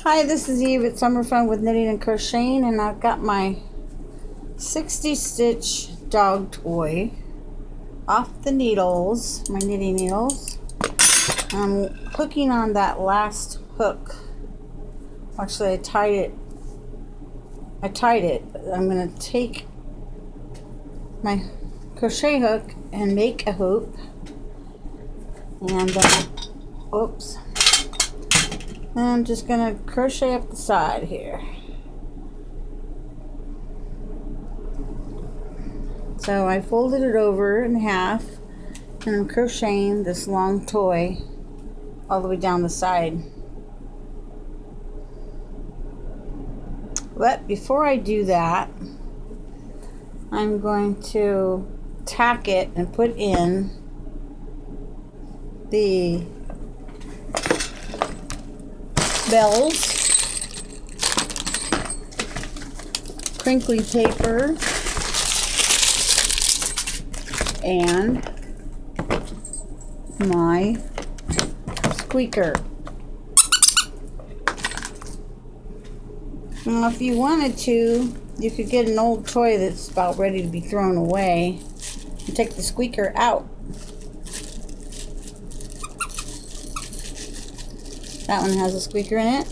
Hi, this is Eve at Summer Fun with Knitting and Crocheting, and I've got my 60 stitch dog toy off the needles, my knitting needles. I'm hooking on that last hook. Actually, I tied it, but I'm going to take my crochet hook and make a hoop, and oops. And I'm just going to crochet up the side here. So I folded it over in half, and I'm crocheting this long toy all the way down the side. But before I do that, I'm going to tack it and put in the bells, crinkly paper, and my squeaker. Now, if you wanted to, you could get an old toy that's about ready to be thrown away and take the squeaker out. That one has a squeaker in it.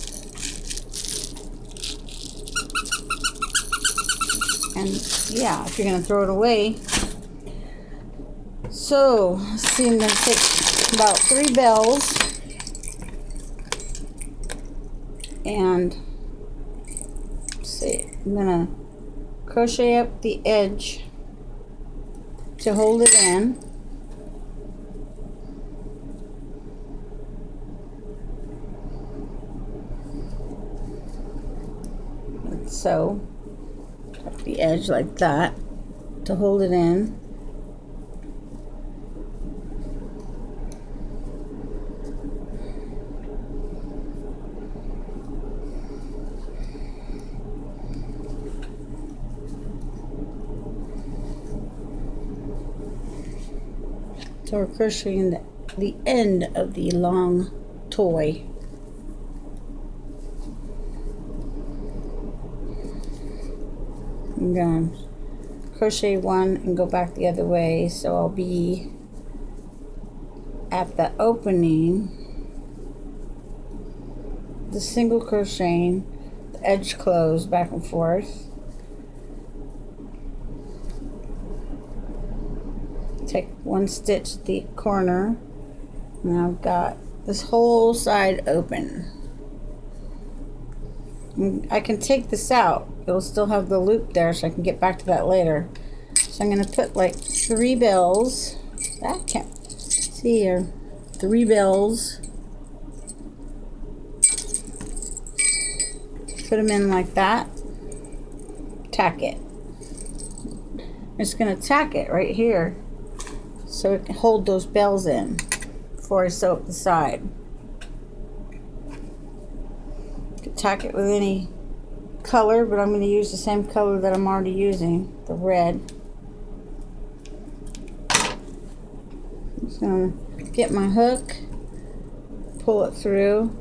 And yeah, if you're going to throw it away. So, let's see, I'm going to take about 3 bells and see, I'm going to crochet up the edge to hold it in. So, up the edge like that to hold it in. So we're crocheting the end of the long toy. I'm going to crochet one and go back the other way, so I'll be at the opening, the single crocheting, the edge closed back and forth. Take one stitch at the corner, and I've got this whole side open. I can take this out. It'll still have the loop there, so I can get back to that later. So I'm going to put like 3 bells. I can't see here. 3 bells. Put them in like that. Tack it. I'm just going to tack it right here so it can hold those bells in before I sew up the side. Tack it with any color, but I'm going to use the same color that I'm already using, the red. I'm just going to get my hook, pull it through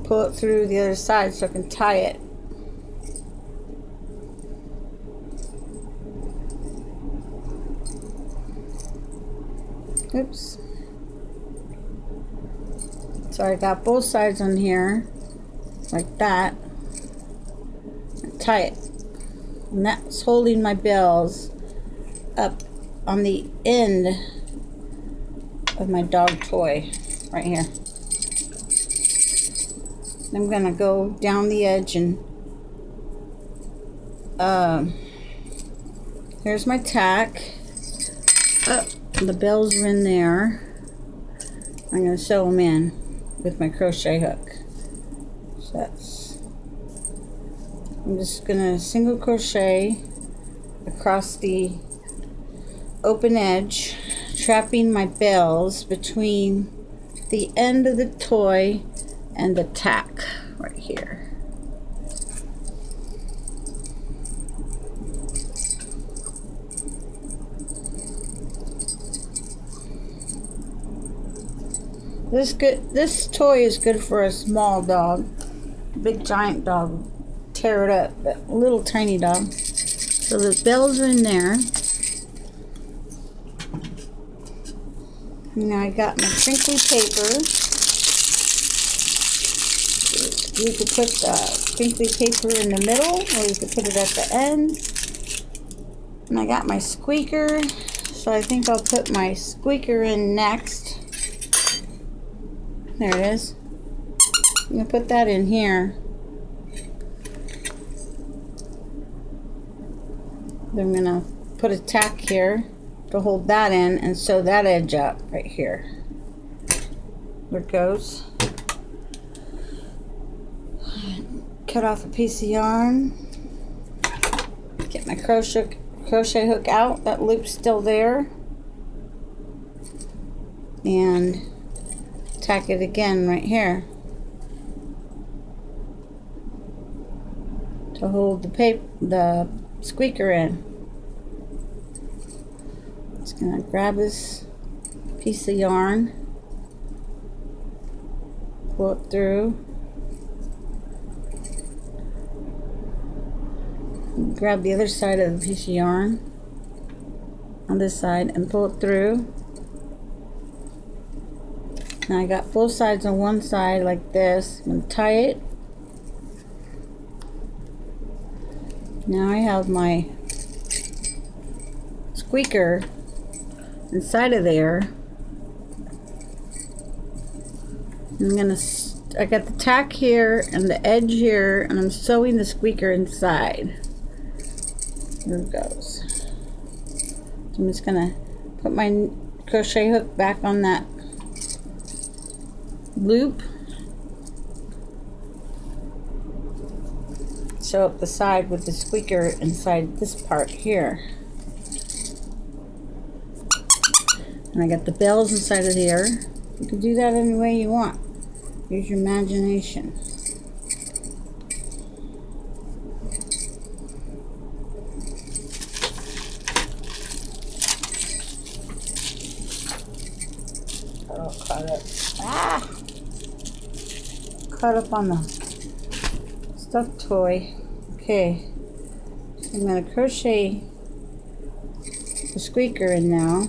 the other side so I can tie it. Oops. So I got both sides on here, like that. Tie it. And that's holding my bells up on the end of my dog toy, right here. I'm gonna go down the edge and here's my tack. Oh, the bells are in there. I'm gonna sew them in with my crochet hook. So I'm just gonna single crochet across the open edge, trapping my bells between the end of the toy and the tack right here. This toy is good for a small dog. A big giant dog, tear it up. But a little tiny dog. So the bells are in there. Now I got my crinkly paper. You could put the crinkly paper in the middle, or you could put it at the end. And I got my squeaker, so I think I'll put my squeaker in next. There it is. I'm going to put that in here. Then I'm going to put a tack here to hold that in and sew that edge up right here. There it goes. Cut off a piece of yarn. Get my crochet hook out. That loop's still there. And tack it again right here to hold the squeaker in. Just gonna grab this piece of yarn, pull it through, grab the other side of the piece of yarn on this side and pull it through. Now I got both sides on one side like this. I'm going to tie it. Now I have my squeaker inside of there. I got the tack here and the edge here, and I'm sewing the squeaker inside. There it goes. So I'm just going to put my crochet hook back on that loop, sew up the side with the squeaker inside this part here, and I got the bells inside of here. You can do that any way you want. Use your imagination. Oh, caught up. Ah! Caught up on the stuffed toy. Okay, so I'm going to crochet the squeaker in now.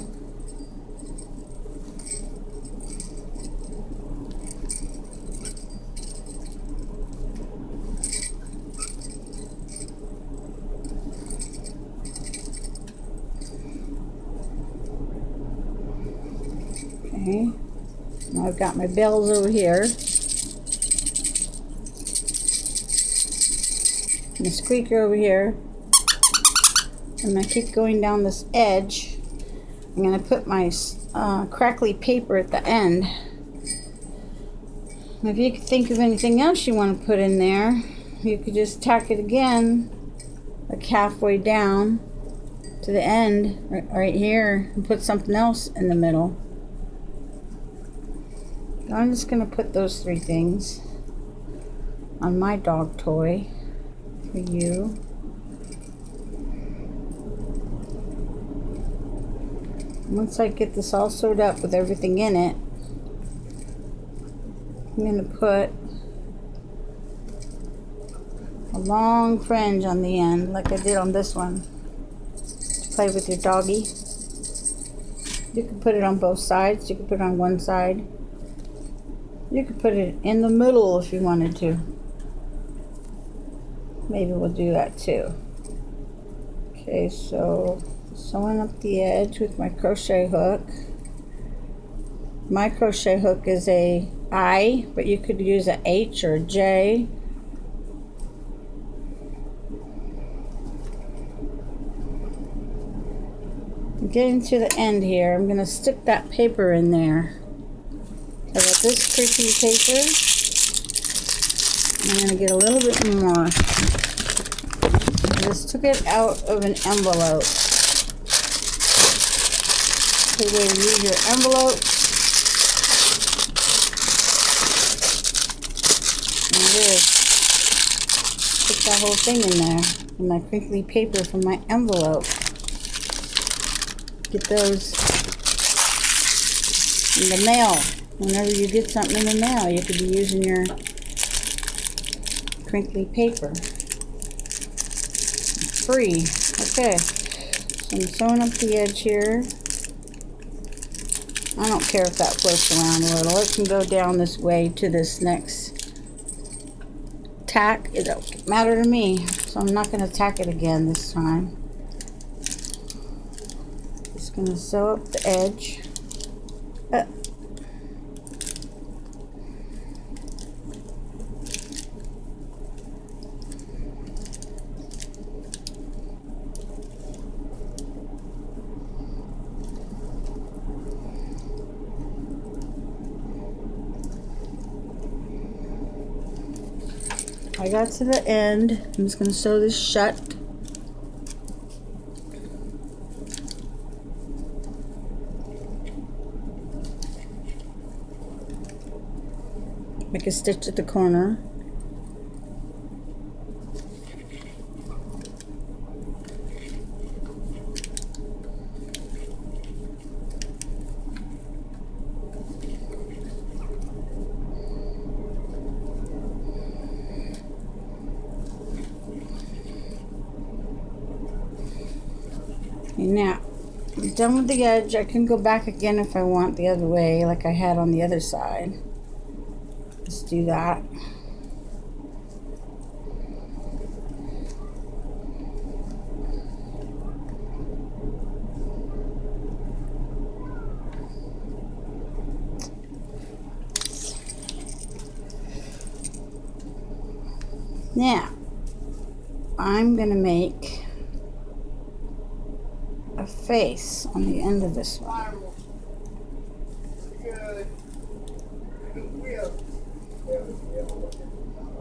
Okay, now I've got my bells over here. And the squeaker over here. I'm going to keep going down this edge. I'm going to put my crackly paper at the end. If you could think of anything else you want to put in there, you could just tack it again, like halfway down to the end, right here, and put something else in the middle. I'm just going to put those three things on my dog toy for you. Once I get this all sewed up with everything in it, I'm going to put a long fringe on the end like I did on this one to play with your doggy. You can put it on both sides. You can put it on one side. You could put it in the middle if you wanted to. Maybe we'll do that too. Okay, so sewing up the edge with my crochet hook. My crochet hook is a I, but you could use a H or a J. Getting to the end here, I'm going to stick that paper in there. I got this creepy paper. I'm going to get a little bit more. I just took it out of an envelope. Good way to use your envelope. And it is. Put that whole thing in there. And my crinkly paper from my envelope. Get those in the mail. Whenever you get something in the mail, you could be using your crinkly paper. Free. Okay. So I'm sewing up the edge here. I don't care if that floats around a little. It can go down this way to this next tack. It don't matter to me. So I'm not going to tack it again this time. Just going to sew up the edge. I got to the end. I'm just going to sew this shut. Make a stitch at the corner. And now, I'm done with the edge. I can go back again if I want the other way, like I had on the other side. Let's do that. Now, I'm going to make a face on the end of this one.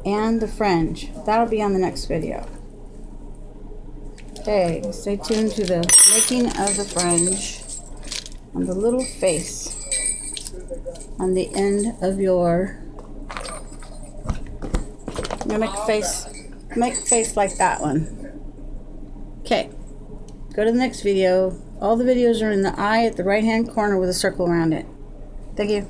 And the fringe. That'll be on the next video. Okay, stay tuned to the making of the fringe on the little face on the end of your. I'm gonna make a face like that one. Okay, go to the next video. All the videos are in the eye at the right hand corner with a circle around it. Thank you.